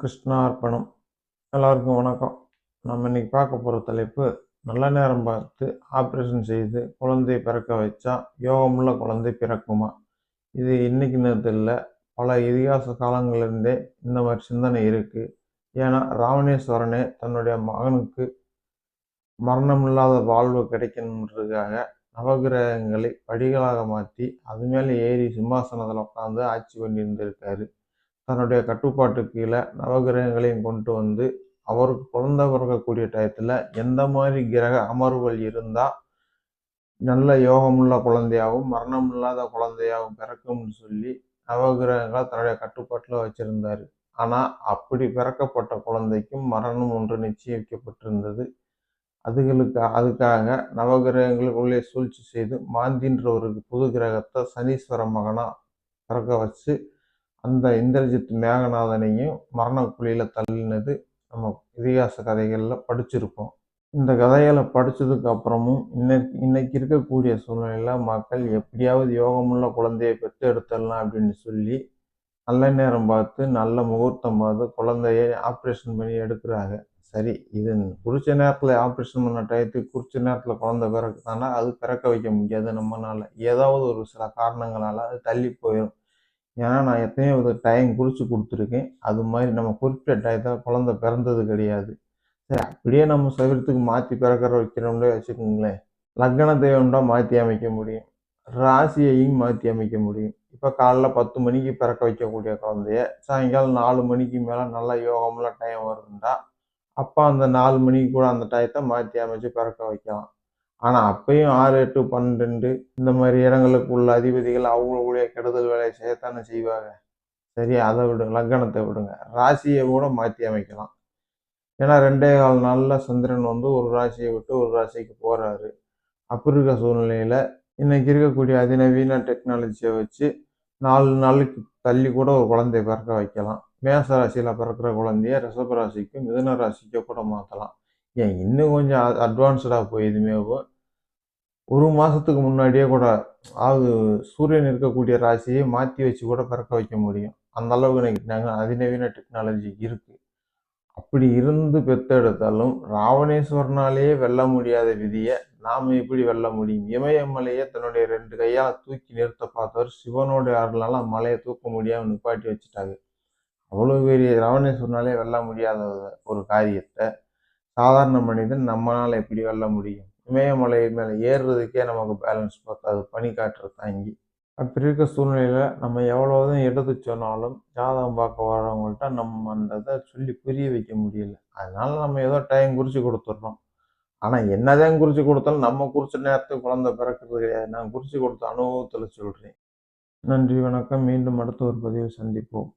கிருஷ்ணா அர்ப்பணம். எல்லாருக்கும் வணக்கம். நம்ம இன்னைக்கு பார்க்க போகிற தலைப்பு, நல்ல நேரம் பார்த்து ஆப்ரேஷன் செய்து குழந்தை பிறக்க வச்சா யோகமுள்ள குழந்தை பிறக்குமா? இது இன்னைக்கு நேரத்தில் இல்லை, பல இதிகாச காலங்களிலிருந்தே இந்த மாதிரி சிந்தனை இருக்குது. ஏன்னா ராவணேஸ்வரனே தன்னுடைய மகனுக்கு மரணமில்லாத வாழ்வு கிடைக்கணுன்றதுக்காக நவகிரகங்களை படிகளாக மாற்றி அது மேலே ஏறி சிம்மாசனத்தில் உட்காந்து ஆட்சி பண்ணி இருந்திருக்காரு. தன்னுடைய கட்டுப்பாட்டுக்கு கீழே நவகிரகங்களையும் கொண்டு வந்து அவருக்கு குழந்தை பிறக்கக்கூடிய டயத்தில் எந்த மாதிரி கிரக அமர்வுகள் இருந்தால் நல்ல யோகமுள்ள குழந்தையாகவும் மரணமில்லாத குழந்தையாகவும் பிறக்கும்னு சொல்லி நவகிரகங்களை தன்னுடைய கட்டுப்பாட்டில் வச்சிருந்தாரு. ஆனால் அப்படி பிறக்கப்பட்ட குழந்தைக்கும் மரணம் ஒன்று நிச்சயிக்கப்பட்டிருந்தது. அதுக்காக நவகிரகங்களுக்குள்ளே சூழ்ச்சி செய்து மாந்தின்ற ஒரு புது கிரகத்தை சனீஸ்வர மகனா பிறக்க வச்சு அந்த இந்திரஜித் மேகநாதனையும் மரணக்குழியில் தள்ளினது நம்ம இதிகாச கதைகளில் படிச்சிருப்போம். இந்த கதைகளை படித்ததுக்கு அப்புறமும் இன்னைக்கு இருக்கக்கூடிய சூழ்நிலையில் மக்கள் எப்படியாவது யோகமுள்ள குழந்தையை பெற்று எடுத்துடலாம் அப்படின்னு சொல்லி நல்ல நேரம் பார்த்து நல்ல முகூர்த்தம் பார்த்து குழந்தைய ஆப்ரேஷன் பண்ணி எடுக்கிறாங்க. சரி, இது குறித்த நேரத்தில் ஆப்ரேஷன் பண்ண டயத்துக்கு குறித்த நேரத்தில் குழந்தை பிறக்குதானா? அது பிறக்க வைக்க முடியாது நம்மளால். ஏதாவது ஒரு சில காரணங்களால் அது தள்ளி போயிடும். ஏன்னா நான் எத்தனையோ டைம் குறித்து கொடுத்துருக்கேன். அது மாதிரி நம்ம குறிப்பிட்ட டயத்தில் குழந்தை பிறந்தது கிடையாது. சரி, அப்படியே நம்ம சவரத்துக்கு மாற்றி பிறக்கிற வைக்கிறோம்னே வச்சுக்கோங்களேன். லக்னத்தை ஒன்றா மாற்றி அமைக்க முடியும், ராசியையும் மாற்றி அமைக்க முடியும். இப்போ காலைல 10 மணிக்கு பிறக்க வைக்கக்கூடிய குழந்தைய சாயங்காலம் 4 மணிக்கு மேலே நல்லா யோகமுள்ள டைம் வருதுண்டா, அப்போ அந்த 4 மணிக்கு கூட அந்த டயத்தை மாற்றி அமைச்சு பிறக்க வைக்கலாம். ஆனால் அப்பயும் 6, 8, 12 இந்த மாதிரி இடங்களுக்கு உள்ள அதிபதிகள் அவங்களுடைய கெடுதல் வேலையை செய்யத்தானே செய்வாங்க. சரி, அதை விடுங்க, லக்னத்தை விடுங்க, ராசியை கூட மாற்றி அமைக்கலாம். ஏன்னா 2.25 நாளில் சந்திரன் வந்து ஒரு ராசியை விட்டு ஒரு ராசிக்கு போகிறாரு. அப்படி இருக்க சூழ்நிலையில் இன்னைக்கு இருக்கக்கூடிய அதிநவீன டெக்னாலஜியை வச்சு 4 நாளுக்கு தள்ளி கூட ஒரு குழந்தைய பிறக்க வைக்கலாம். மேச ராசியில் பிறக்கிற குழந்தைய ரிஷப ராசிக்கும் மிதுன ராசிக்கோ கூட மாற்றலாம். ஏன் இன்னும் கொஞ்சம் அட்வான்ஸ்டாக போய் இதுமே ஒரு மாதத்துக்கு முன்னாடியே கூட, அதாவது சூரியன் இருக்கக்கூடிய ராசியை மாற்றி வச்சு கூட பிறக்க வைக்க முடியும். அந்த அளவுக்கு இன்னைக்கு அதிநவீன டெக்னாலஜி இருக்குது. அப்படி இருந்து பெற்றெடுத்தாலும் ராவணேஸ்வரனாலேயே வெல்ல முடியாத விதியை நாம் எப்படி வெல்ல முடியும்? இமயமலையை தன்னுடைய 2 கையால் தூக்கி நிறுத்த பார்த்தவர் சிவனுடைய அருளால் மலையை தூக்க முடியாமல் நிப்பாட்டி வச்சுட்டாங்க. அவ்வளோ பெரிய ராவணேஸ்வரனாலே வெல்ல முடியாத ஒரு காரியத்தை சாதாரண மனிதன் நம்மளால் எப்படி வெல்ல முடியும்? இமயமலை மேலே ஏறுறதுக்கே நமக்கு பேலன்ஸ் பார்க்காது, பனி காற்று தாங்கி. அப்படி இருக்க சூழ்நிலையில் நம்ம எவ்வளோதான் எடுத்து சொன்னாலும் ஜாதகம் பார்க்க வரவங்கள்ட்ட நம்ம அந்த இதை சொல்லி புரிய வைக்க முடியல. அதனால நம்ம ஏதோ டைம் குறித்து கொடுத்துட்றோம். ஆனால் என்னதான் குறித்து கொடுத்தாலும் நம்ம குறித்த நேரத்துக்கு குழந்தை பிறக்கிறது கிடையாது. நான் குறித்து கொடுத்த அனுபவத்தில் சொல்கிறேன். நன்றி, வணக்கம். மீண்டும் அடுத்த ஒரு பதிவில் சந்திப்போம்.